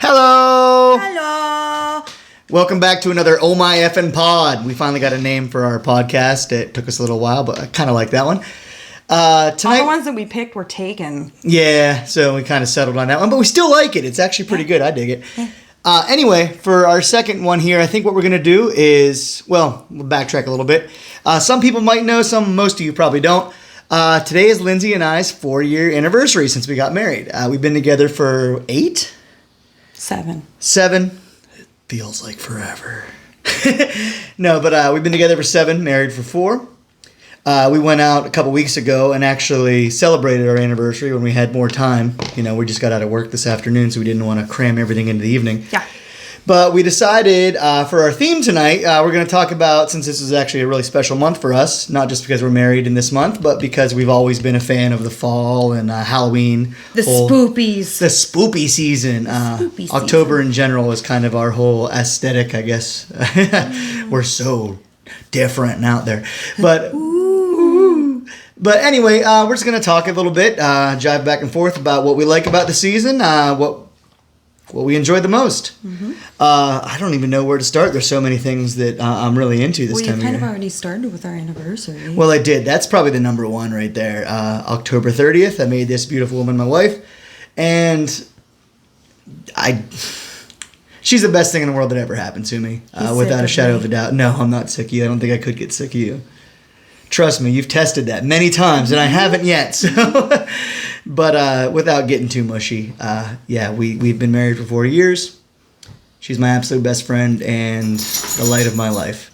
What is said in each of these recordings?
Hello! Hello! Welcome back to another Oh My Effin' Pod. We finally got a name for our podcast. It took us a little while, but I kind of like that one. Tonight, All the ones that we picked were taken. Yeah, so we kind of settled on that one, but we still like it. It's actually pretty good. I dig it. Anyway, for our second one here, I think what we're going to do is, we'll backtrack a little bit. Some people might know, most of you probably don't. Today is Lindsay and I's 4-year anniversary since we got married. We've been together for 8? 7. 7. It feels like forever. No, but we've been together for 7, married for 4. We went out a couple weeks ago and actually celebrated our anniversary when we had more time. You know, we just got out of work this afternoon, so we didn't want to cram everything into the evening. Yeah. But we decided for our theme tonight, we're going to talk about, since this is actually a really special month for us, not just because we're married in this month, but because we've always been a fan of the fall and Halloween. The spoopies. The spoopy season. October in general is kind of our whole aesthetic, I guess. We're so different and out there. But... But anyway, we're just going to talk a little bit, jive back and forth about what we like about the season, what we enjoyed the most. Mm-hmm. I don't even know where to start. There's so many things that I'm really into this time of year. Well, you kind of already started with our anniversary. Well, I did. That's probably the number one right there. October 30th, I made this beautiful woman my wife. And she's the best thing in the world that ever happened to me, without a shadow of a doubt. No, I'm not sick of you. I don't think I could get sick of you. Trust me, you've tested that many times, and I haven't yet. So, but without getting too mushy, we've been married for 4 years. She's my absolute best friend and the light of my life.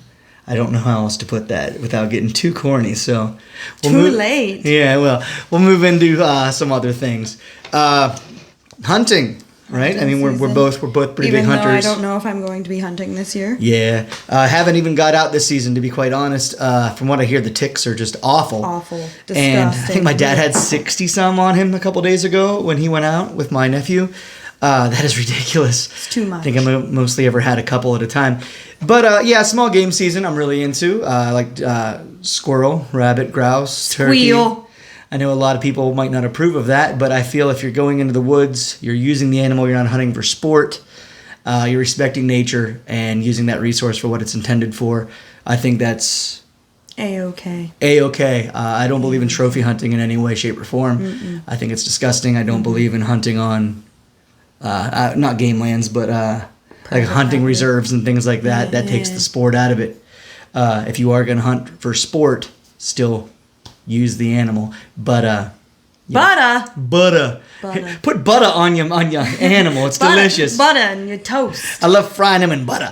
I don't know how else to put that without getting too corny. So, too late. Yeah, well, we'll move into some other things. Hunting. Right? I mean, we're both pretty big hunters. Even though I don't know if I'm going to be hunting this year. Yeah. Haven't even got out this season, to be quite honest. From what I hear, the ticks are just awful. Awful. Disgusting. And I think my dad had 60-some on him a couple days ago when he went out with my nephew. That is ridiculous. It's too much. I think I mostly ever had a couple at a time. But, small game season I'm really into. Like squirrel, rabbit, grouse, turkey. Squeal. I know a lot of people might not approve of that, but I feel if you're going into the woods, you're using the animal, you're not hunting for sport, you're respecting nature and using that resource for what it's intended for, I think that's... A-okay. A-okay. I don't believe in trophy hunting in any way, shape, or form. Mm-mm. I think it's disgusting. I don't believe in hunting on, not game lands, but like hunting reserves and things like that. That takes the sport out of it. If you are going to hunt for sport, still... use the animal, butter. Put butter on your animal. It's delicious. Butter on your toast. I love frying them in butter.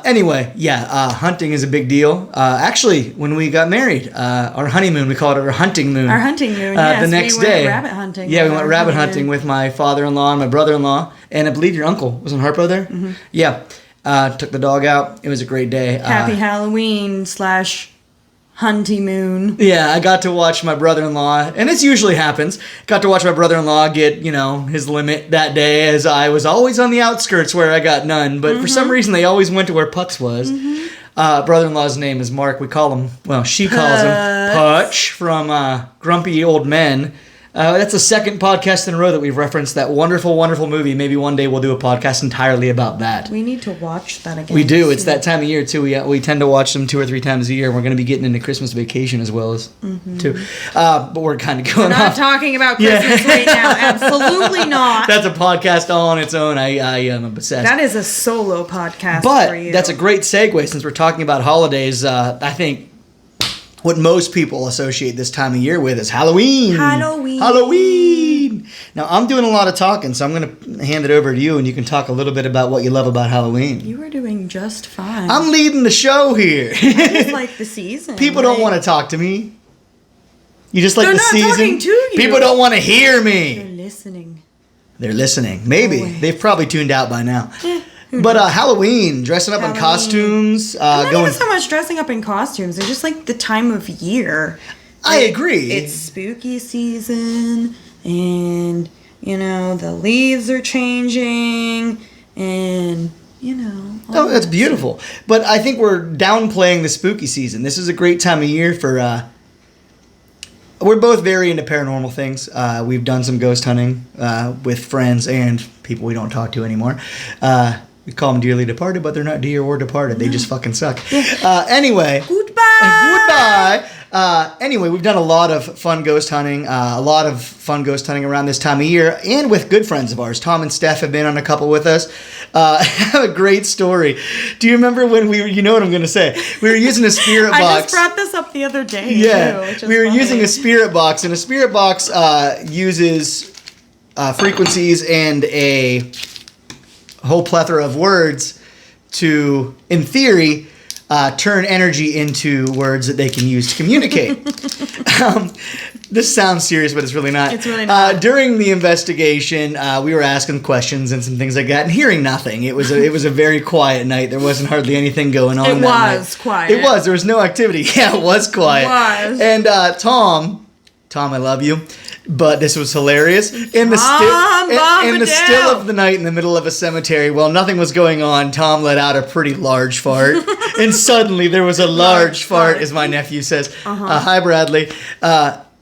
Anyway, hunting is a big deal. Actually, when we got married, our honeymoon, we called it our hunting moon. Our hunting moon. Yes, the next day, we went rabbit hunting. Yeah, we went rabbit hunting with my father-in-law and my brother-in-law, and I believe your uncle. Wasn't Harpo there? Mm-hmm. Yeah. Took the dog out. It was a great day. Happy Halloween / Hunty-moon. Yeah, I got to watch my brother-in-law, and this usually happens, got to watch my brother-in-law get, his limit that day, as I was always on the outskirts where I got none, but for some reason they always went to where Pucks was. Mm-hmm. Brother-in-law's name is Mark. We call him, she calls him Putch from Grumpy Old Men. That's the second podcast in a row that we've referenced that wonderful, wonderful movie. Maybe one day we'll do a podcast entirely about that. We need to watch that again. We do. It's that time of year, too. We tend to watch them 2 or 3 times a year. We're going to be getting into Christmas Vacation as well as, too. But we're kind of going off. We're not talking about Christmas right now. Absolutely not. That's a podcast all on its own. I am obsessed. That is a solo podcast for you. But that's a great segue since we're talking about holidays. I think... what most people associate this time of year with is Halloween. Halloween. Now, I'm doing a lot of talking, so I'm going to hand it over to you, and you can talk a little bit about what you love about Halloween. You are doing just fine. I'm leading the show here. I just like the season. People don't want to talk to me. You just like the season? They're not talking to you. People don't want to hear me. They're listening. They're listening. Maybe. They've probably tuned out by now. But Halloween, dressing up in costumes. Not even so much dressing up in costumes. It's just like the time of year. I agree. It's spooky season, and, the leaves are changing, and, Oh, that's beautiful. But I think we're downplaying the spooky season. This is a great time of year for we're both very into paranormal things. We've done some ghost hunting with friends and people we don't talk to anymore. We call them dearly departed, but they're not dear or departed. They just fucking suck. Anyway. Goodbye. Anyway, we've done a lot of fun ghost hunting. Around this time of year, and with good friends of ours. Tom and Steph have been on a couple with us. I have a great story. Do you remember when we were? You know what I'm going to say. We were using a spirit box. I just brought this up the other day. Yeah, too, which is we were funny. using a spirit box, and a spirit box uses frequencies and a whole plethora of words to, in theory, turn energy into words that they can use to communicate. This sounds serious, but it's really not. It's really not. During the investigation, we were asking questions and some things like that, and hearing nothing. It was a very quiet night. There wasn't hardly anything going on. It was quiet. It was. There was no activity. Yeah, it was quiet. It was. And Tom, I love you. But this was hilarious. In the still of the night in the middle of a cemetery, while nothing was going on, Tom let out a pretty large fart. And suddenly there was a large fart, as my nephew says. Hi, Bradley.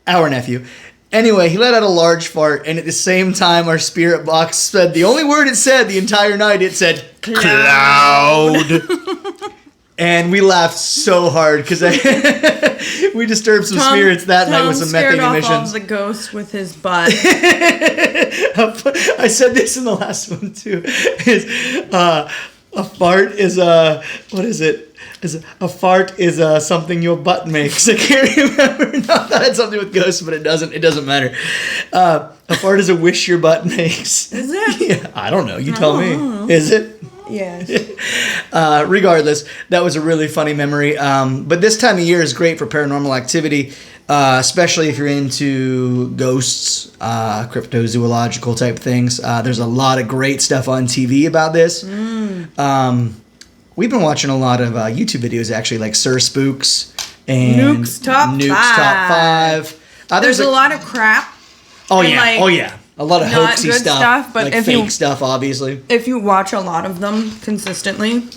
Our nephew. Anyway, he let out a large fart, and at the same time, our spirit box said the only word it said the entire night, it said, cloud. And we laughed so hard because we disturbed some spirits that night with some methane emissions. Tom scared off all the ghosts with his butt. I said this in the last one too. A fart is what is it? A fart is something your butt makes. I can't remember. No, I thought it had something with ghosts, but it doesn't. It doesn't matter. A fart is a wish your butt makes. Is it? Yeah, I don't know. You tell me. Is it? Yes. Regardless, that was a really funny memory. But this time of year is great for paranormal activity, especially if you're into ghosts, cryptozoological type things. There's a lot of great stuff on TV about this. We've been watching a lot of YouTube videos, actually, like Sir Spooks and Nuke's Top 5. There's a lot of crap. Oh, yeah. A lot of not hoaxy good stuff, but like if fake stuff, obviously. If you watch a lot of them consistently,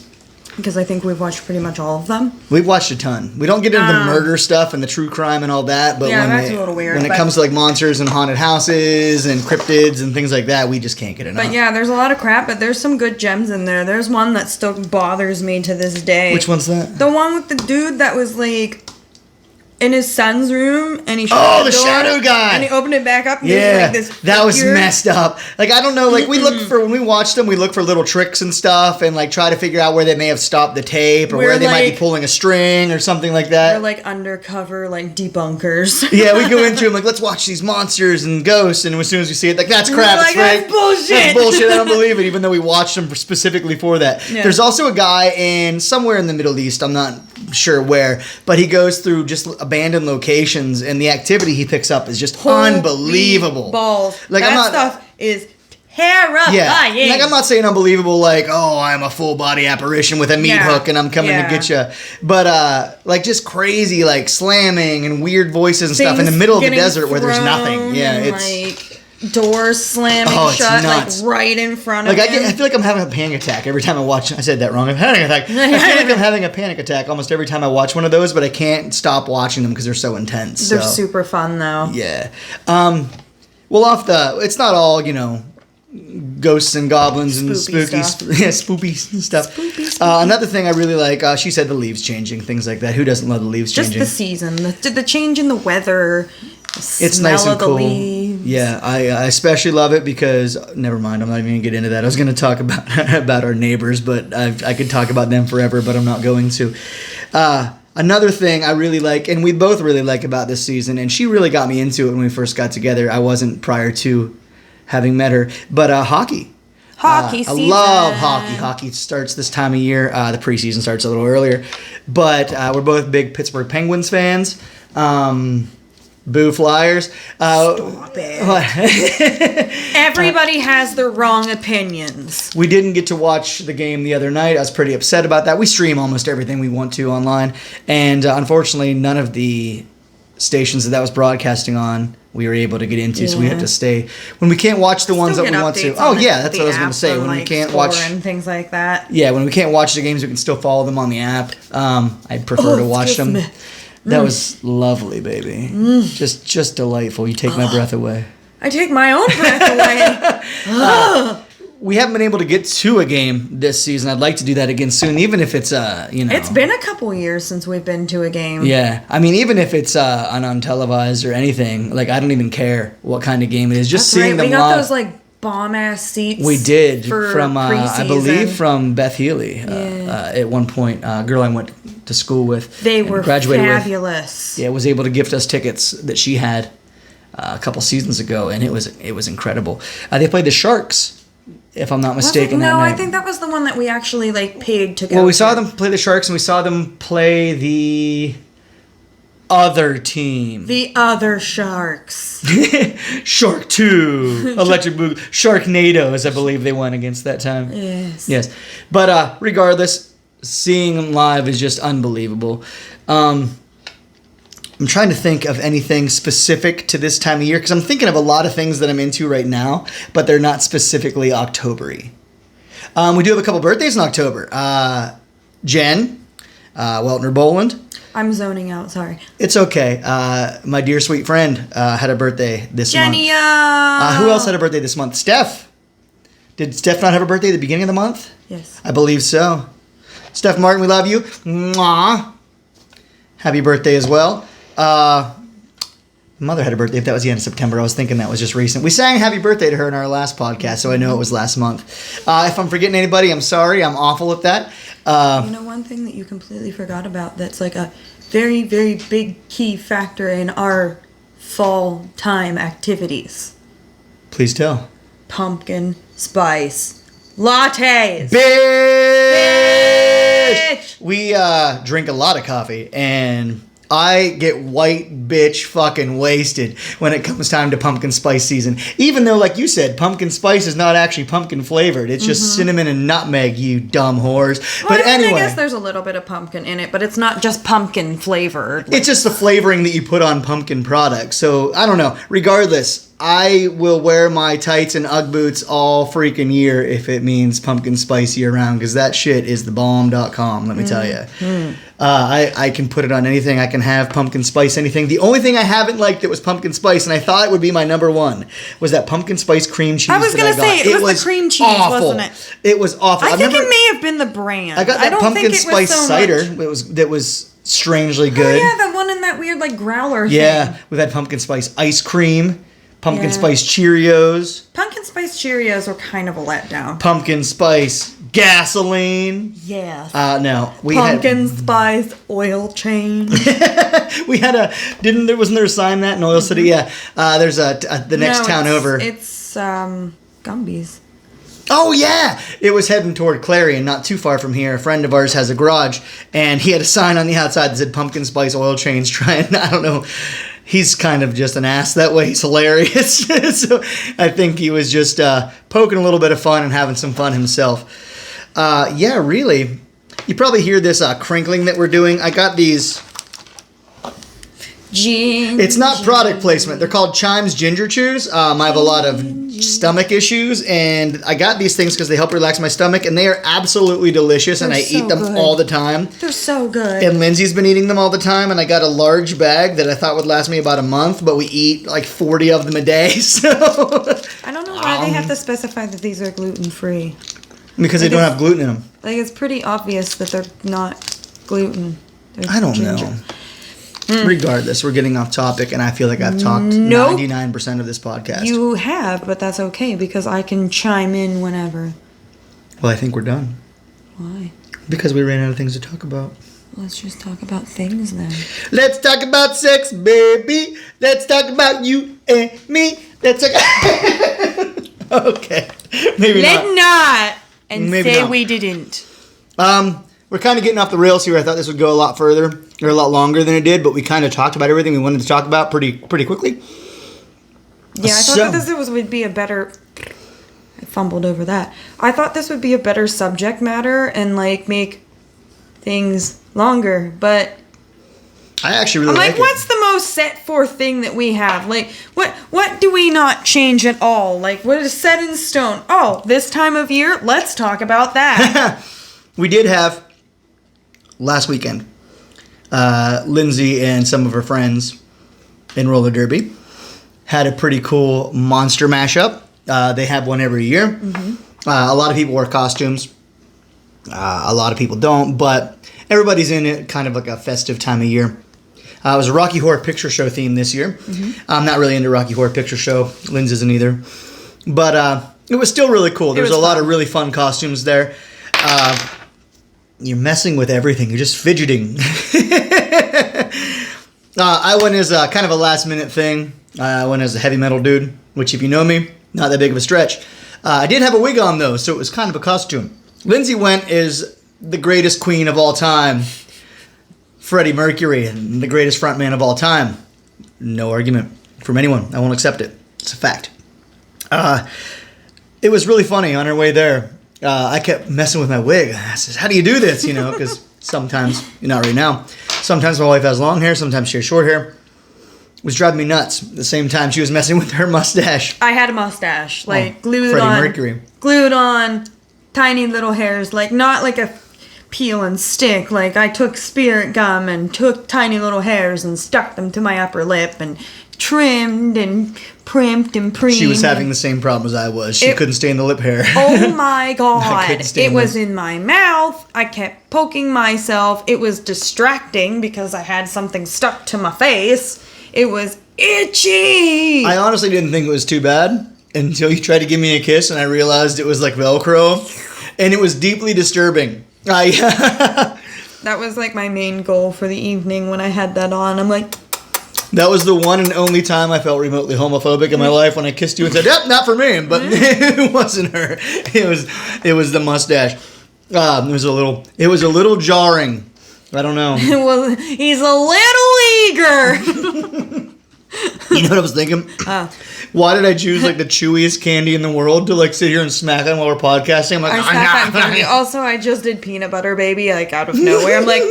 because I think we've watched pretty much all of them. We've watched a ton. We don't get into the murder stuff and the true crime and all that, but that's a little weird, when it comes to like monsters and haunted houses and cryptids and things like that, we just can't get enough. But yeah, there's a lot of crap, but there's some good gems in there. There's one that still bothers me to this day. Which one's that? The one with the dude that was like in his son's room, and he shut the door, shadow guy, and he opened it back up. And yeah, was like this that was messed up. Like I don't know, like we look for when we watch them, we look for little tricks and stuff, and like try to figure out where they may have stopped the tape or where they might be pulling a string or something like that. We're like undercover, like debunkers. Yeah, we go into them like let's watch these monsters and ghosts, and as soon as we see it, like that's crap, like, that's bullshit. That's bullshit. I don't believe it, even though we watched them specifically for that. Yeah. There's also a guy somewhere in the Middle East. I'm not sure where, but he goes through just abandoned locations, and the activity he picks up is just unbelievable. Balls. Like that stuff is terrifying. Yeah. Like I'm not saying unbelievable, like I'm a full body apparition with a meat hook and I'm coming to get you, but like just crazy, like slamming and weird voices and stuff in the middle of the desert where there's nothing. Yeah, it's like doors slamming shut, like right in front of him. I feel like I'm having a panic attack every time I watch. I said that wrong. I'm having a panic attack. I feel like I'm having a panic attack almost every time I watch one of those, but I can't stop watching them because they're so intense. They're super fun though. Yeah. Well, it's not all ghosts and goblins and spoopy stuff. Another thing I really like, she said the leaves changing, things like that. Who doesn't love the leaves changing? Just the season, the change in the weather. It's nice and cool. Yeah, I especially love it because never mind, I'm not even gonna get into that. I was gonna talk about our neighbors, but I could talk about them forever, but I'm not going to. Another thing I really like, and we both really like about this season, and she really got me into it when we first got together. I wasn't prior to having met her, but hockey. Hockey season. I love hockey. Hockey starts this time of year. The preseason starts a little earlier, but we're both big Pittsburgh Penguins fans. Boo Flyers. Stop it. Everybody has their wrong opinions. We didn't get to watch the game the other night. I was pretty upset about that. We stream almost everything we want to online, and unfortunately none of the stations that was broadcasting on we were able to get into, so we have to stay. When we can't watch the ones that we want to. Oh yeah, that's what I was going to say. When we can't watch and things like that. Yeah, when we can't watch the games, we can still follow them on the app. I prefer to watch them. That was lovely, baby. Just delightful. You take my breath away. I take my own breath away. We haven't been able to get to a game this season. I'd like to do that again soon, even if it's It's been a couple years since we've been to a game. Yeah, I mean, even if it's an untelevised or anything, like I don't even care what kind of game it is. Just seeing them We got live. those like bomb ass seats. We did from preseason. I believe from Beth Healy. At one point, a girl I went to school with. They were graduated fabulous. with. Yeah, was able to gift us tickets that she had a couple seasons ago, and it was incredible. They played the Sharks. If I'm not mistaken, No, that night. I think that was the one that we actually like paid to go. Well, we saw them play the Sharks, and we saw them play the other team. The other Sharks. Shark 2. Electric Boogaloo. Sharknadoes, I believe they won against that time. Yes. Yes. But regardless, seeing them live is just unbelievable. I'm trying to think of anything specific to this time of year because I'm thinking of a lot of things that I'm into right now, but they're not specifically October-y. We do have a couple birthdays in October. Jen, Weltner Boland. I'm zoning out, sorry. It's okay. My dear sweet friend had a birthday this month. Jenny! Who else had a birthday this month? Steph. Did Steph not have a birthday at the beginning of the month? Yes. I believe so. Steph Martin, we love you. Mwah. Happy birthday as well. Mother had a birthday. If that was the end of September, I was thinking that was just recent. We sang happy birthday to her in our last podcast, so I know it was last month. If I'm forgetting anybody, I'm sorry. I'm awful at that. One thing that you completely forgot about that's like a very, very big key factor in our fall time activities. Please tell. Pumpkin spice lattes. Bitch! We drink a lot of coffee, and I get white bitch fucking wasted when it comes time to pumpkin spice season. Even though, like you said, pumpkin spice is not actually pumpkin flavored. It's just cinnamon and nutmeg, you dumb whores. Well, But anyway. I guess there's a little bit of pumpkin in it, but it's not just pumpkin flavored. It's just the flavoring that you put on pumpkin products. So, I don't know. Regardless, I will wear my tights and Ugg boots all freaking year if it means pumpkin spice year round, because that shit is the bomb.com, let me tell you. I can put it on anything. I can have pumpkin spice anything. The only thing I haven't liked that was pumpkin spice, and I thought it would be my number one, was that pumpkin spice cream cheese. I was going to say, it was the cream cheese, awful. wasn't it? It was awful. I think it may have been the brand. I got that pumpkin spice cider that was strangely good. Oh, yeah, that one in that weird, like, growler thing. Yeah, we've had pumpkin spice ice cream, pumpkin spice Cheerios. Pumpkin spice Cheerios were kind of a letdown. Pumpkin spice gasoline. Yes. No, we pumpkin spice oil change. we had wasn't there a sign that in Oil City? Yeah. There's the next town over. It's Gumby's. Oh yeah, it was heading toward Clarion, not too far from here. A friend of ours has a garage, and he had a sign on the outside that said pumpkin spice oil change. Trying, I don't know. He's kind of just an ass that way. He's hilarious. So I think he was just poking a little bit of fun and having some fun himself. Yeah, really. You probably hear this crinkling that we're doing. I got these. It's not product placement. They're called Chimes Ginger Chews. I have a lot of stomach issues, and I got these things because they help relax my stomach, and they are absolutely delicious, and I eat them all the time. They're so good. And Lindsay's been eating them all the time, and I got a large bag that I thought would last me about a month, but we eat like 40 of them a day, so... I don't know why they have to specify that these are gluten-free. Because they don't have gluten in them. Like, it's pretty obvious that they're not gluten. I don't know. Regardless, we're getting off topic, and I feel like I've talked 99% of this podcast. You have, but that's okay, because I can chime in whenever. Well, I think we're done. Why? Because we ran out of things to talk about. Let's just talk about things then. Let's talk about sex, baby. Let's talk about you and me. Let's talk... Okay. Maybe not. Let's not. And Maybe say not. we didn't. We're kind of getting off the rails here. I thought this would go a lot further, or a lot longer than it did, but we kind of talked about everything we wanted to talk about pretty quickly. Yeah, I thought that this would be a better... I fumbled over that. I thought this would be a better subject matter and, like, make things longer, but... I actually really like what's the most set forth thing that we have? Like, what do we not change at all? Like, what is set in stone? Oh, this time of year, let's talk about that. We did have... last weekend, Lindsay and some of her friends in roller derby had a pretty cool monster mashup. They have one every year. Mm-hmm. A lot of people wear costumes. A lot of people don't, but everybody's in it kind of like a festive time of year. It was a Rocky Horror Picture Show theme this year. Mm-hmm. I'm not really into Rocky Horror Picture Show. Lindsay isn't either. But it was still really cool. There was a lot of really fun costumes there. You're messing with everything. You're just fidgeting. I went as kind of a last-minute thing. I went as a heavy metal dude, which if you know me, not that big of a stretch. I did have a wig on, though, so it was kind of a costume. Lindsay went as the greatest queen of all time, Freddie Mercury, and the greatest frontman of all time. No argument from anyone. I won't accept it. It's a fact. It was really funny on our way there. I kept messing with my wig. I said, how do you do this? You know, because sometimes, not right now, sometimes my wife has long hair, sometimes she has short hair. It was driving me nuts. At the same time, she was messing with her mustache. I had a mustache, glued Freddie on. Mercury. Glued on, tiny little hairs, not like a peel and stick. Like, I took spirit gum and took tiny little hairs and stuck them to my upper lip and trimmed and primped and preened. She was having the same problem as I was. She couldn't stand the lip hair. Oh my god. It was in my mouth. I kept poking myself. It was distracting because I had something stuck to my face. It was itchy. I honestly didn't think it was too bad until you tried to give me a kiss and I realized it was like Velcro. And it was deeply disturbing. That was like my main goal for the evening when I had that on. I'm like... That was the one and only time I felt remotely homophobic in my life, when I kissed you and said, "Yep, not for me." But it wasn't her. It was the mustache. It was a little jarring. I don't know. He's a little eager. You know what I was thinking? Why did I choose like the chewiest candy in the world to like sit here and smack on while we're podcasting? I'm like, Also, I just did peanut butter baby like out of nowhere. I'm like,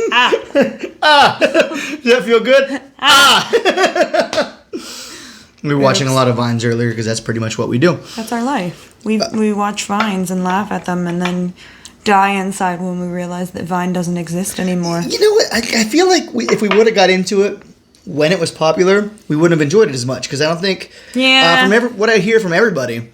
Does that feel good? We were watching a lot of Vines earlier because that's pretty much what we do. That's our life. We watch Vines and laugh at them and then die inside when we realize that Vine doesn't exist anymore. You know what? I feel like if we would have got into it when it was popular, we wouldn't have enjoyed it as much, because I don't think... Yeah. What I hear from everybody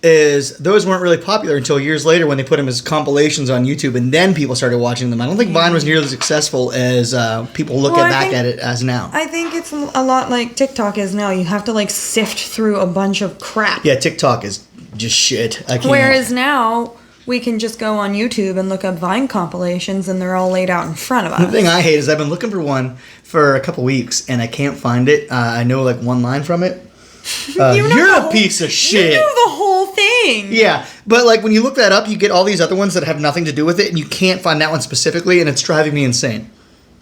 is those weren't really popular until years later when they put them as compilations on YouTube, and then people started watching them. I don't think Vine was nearly as successful as people look back at it as now. I think it's a lot like TikTok is now. You have to like sift through a bunch of crap. Yeah, TikTok is just shit. I can't. Whereas now... we can just go on YouTube and look up Vine compilations, and they're all laid out in front of us. The thing I hate is I've been looking for one for a couple weeks, and I can't find it. I know like one line from it. You're a piece of shit. You know the whole thing. Yeah, but like when you look that up, you get all these other ones that have nothing to do with it, and you can't find that one specifically, and it's driving me insane.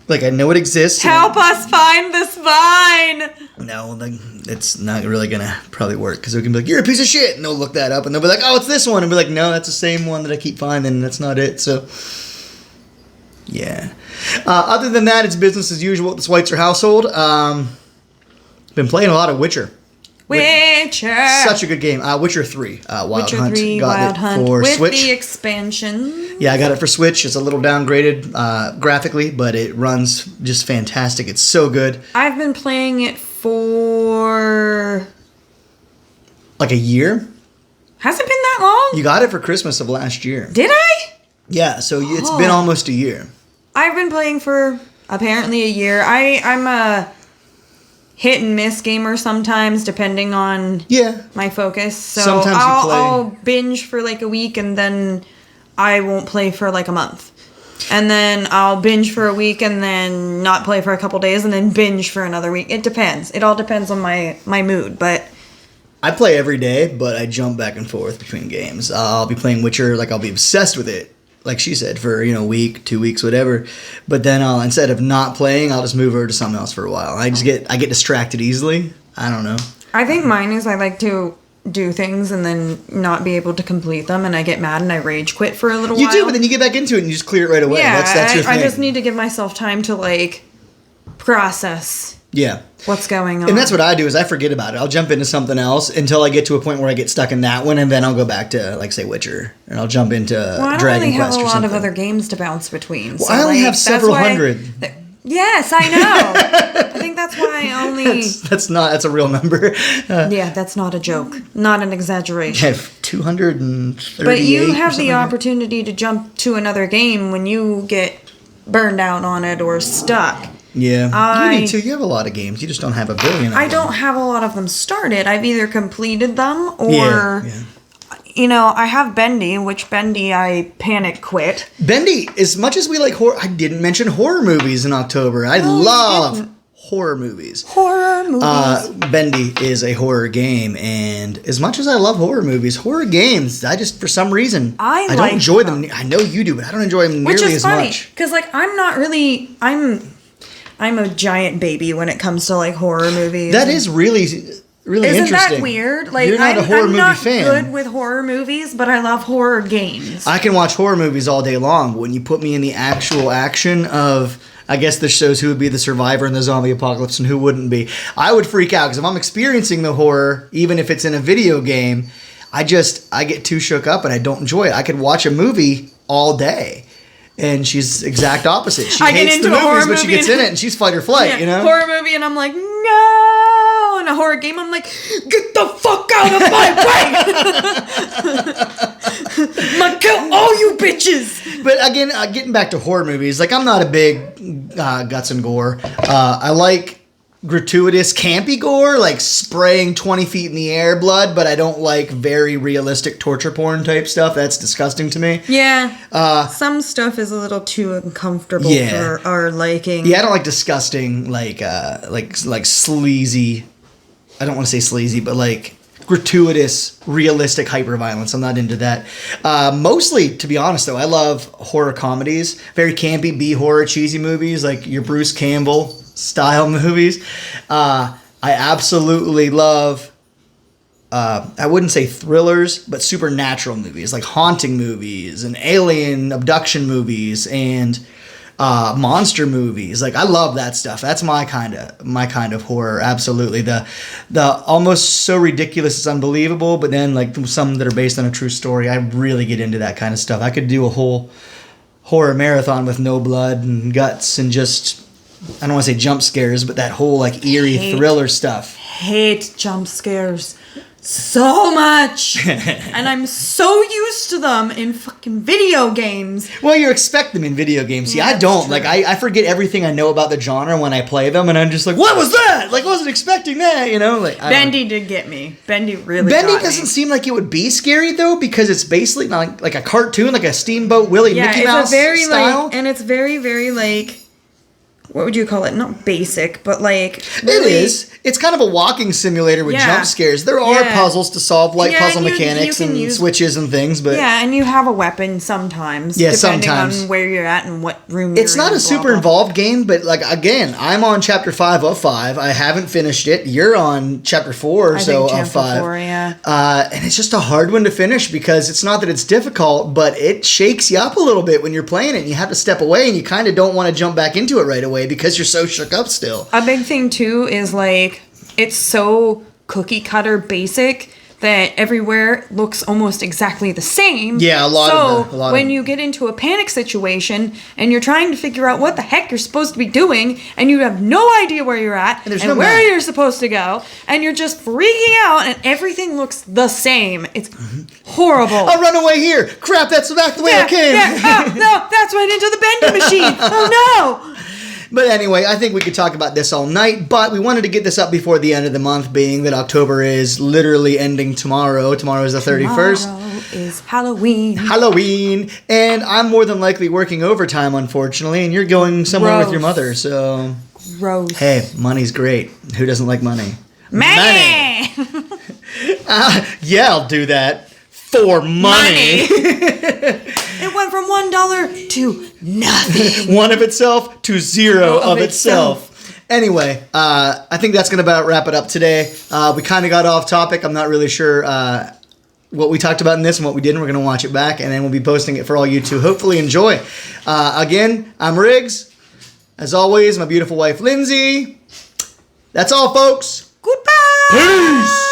Like, I know it exists. Help us find this Vine! No, like, it's not really gonna probably work, because we can be like, you're a piece of shit, and they'll look that up, and they'll be like, oh, it's this one, and be like, no, that's the same one that I keep finding, and that's not it, so... Yeah. Other than that, it's business as usual at the Schweitzer household. Been playing a lot of Witcher. Witcher! Such a good game. Witcher 3, Wild Witcher Hunt. 3, got Wild it Hunt. for with Switch. The expansion. Yeah, I got it for Switch. It's a little downgraded graphically, but it runs just fantastic. It's so good. I've been playing it for... like a year? Has it been that long? You got it for Christmas of last year. Did I? Yeah, so it's been almost a year. I've been playing for apparently a year. I'm a hit and miss gamer sometimes, depending on my focus. So sometimes I'll binge for like a week, and then I won't play for like a month. And then I'll binge for a week and then not play for a couple days and then binge for another week. It depends. It all depends on my mood, but... I play every day, but I jump back and forth between games. I'll be playing Witcher, like I'll be obsessed with it, like she said, for, a week, 2 weeks, whatever. But then instead of not playing, I'll just move over to something else for a while. I get distracted easily. I don't know. I think mine is I like to do things and then not be able to complete them, and I get mad and I rage quit for a little while. You do, but then you get back into it and you just clear it right away. Yeah, that's your thing. I just need to give myself time to like process. Yeah. What's going on. And that's what I do, is I forget about it. I'll jump into something else until I get to a point where I get stuck in that one, and then I'll go back to, like, say, Witcher. And I'll jump into Dragon Quest or something. I don't really have a lot of other games to bounce between. Well, I only have several hundred. Yes, I know. I think that's why I only... That's a real number. Yeah, that's not a joke. Not an exaggeration. I have 238. But you have the opportunity to jump to another game when you get burned out on it or stuck. Yeah, you need to. You have a lot of games. You just don't have a billion of them. I don't have a lot of them started. I've either completed them or... You know, I have Bendy, which Bendy I panic quit. Bendy, as much as we like horror, I didn't mention horror movies in October. I love horror movies. Horror movies. Bendy is a horror game, and as much as I love horror movies, horror games, I just, for some reason, I don't enjoy them. I know you do, but I don't enjoy them nearly as much. Because, like, I'm not really... I'm a giant baby when it comes to, like, horror movies. That is really interesting. Isn't that weird? Like, you're not a horror movie fan. I'm not good with horror movies, but I love horror games. I can watch horror movies all day long, but when you put me in the actual action of, I guess this shows who would be the survivor in the zombie apocalypse and who wouldn't be, I would freak out, because if I'm experiencing the horror, even if it's in a video game, I get too shook up and I don't enjoy it. I could watch a movie all day. And she's exact opposite. She hates the movies, but she gets in it and she's fight or flight, you know? Horror movie and I'm like, no! In a horror game, I'm like, get the fuck out of my way! I'm gonna kill all you bitches! But again, getting back to horror movies, like, I'm not a big guts and gore. I like gratuitous campy gore, like spraying 20 feet in the air blood, but I don't like very realistic torture porn type stuff. That's disgusting to me. Yeah. Some stuff is a little too uncomfortable for our liking. Yeah, I don't like disgusting, like sleazy, I don't want to say sleazy, but like gratuitous, realistic hyper-violence. I'm not into that. Mostly, to be honest, though, I love horror comedies. Very campy B-horror, cheesy movies, like your Bruce Campbell style movies. I absolutely love, I wouldn't say thrillers, but supernatural movies, like haunting movies and alien abduction movies and monster movies. Like, I love that stuff. That's my kind of horror. Absolutely. The almost so ridiculous it's unbelievable, but then like some that are based on a true story, I really get into that kind of stuff. I could do a whole horror marathon with no blood and guts and just, I don't want to say jump scares, but that whole like eerie thriller stuff. Hate jump scares so much. And I'm so used to them in fucking video games. Well, you expect them in video games. See, Yeah, I don't. true. Like, I forget everything I know about the genre when I play them, and I'm just like, what was that? Like, I wasn't expecting that, you know? Like, Bendy did get me. Bendy really Bendy got doesn't me. seem like it would be scary, though, because it's basically like a cartoon, like a Steamboat Willie Mickey Mouse style. And it's very, very, like, what would you call it? Not basic, but like... It is. It's kind of a walking simulator with jump scares. There are puzzles to solve, like puzzle mechanics and switches and things, but... Yeah, and you have a weapon sometimes. Yeah, depending sometimes. on where you're at and what room you're It's not in, a super involved game, but like, again, I'm on chapter 5 of 5. I haven't finished it. You're on chapter 4 or so of 5. 4, yeah. And it's just a hard one to finish because it's not that it's difficult, but it shakes you up a little bit when you're playing it. And you have to step away and you kind of don't want to jump back into it right away because you're so shook up still. A big thing too is like it's so cookie cutter basic that everywhere looks almost exactly the same. Yeah, a lot when you get into a panic situation and you're trying to figure out what the heck you're supposed to be doing and you have no idea where you're at and where you're supposed to go and you're just freaking out and everything looks the same. It's horrible. I'll run away here. Crap, that's back the way I came. Yeah. Oh, no, that's right into the bendy machine. Oh, no. But anyway, I think we could talk about this all night, but we wanted to get this up before the end of the month, being that October is literally ending tomorrow. Tomorrow is the 31st. Tomorrow is Halloween. Halloween. And I'm more than likely working overtime, unfortunately, and you're going somewhere with your mother, so... Gross. Hey, money's great. Who doesn't like money? Money! Yeah, I'll do that. For money. It went from $1 to nothing. One of itself to zero of itself. Anyway, I think that's going to about wrap it up today. We kind of got off topic. I'm not really sure what we talked about in this and what we didn't. We're going to watch it back, and then we'll be posting it for all you to hopefully enjoy. Again, I'm Riggs. As always, my beautiful wife, Lindsay. That's all, folks. Goodbye. Peace.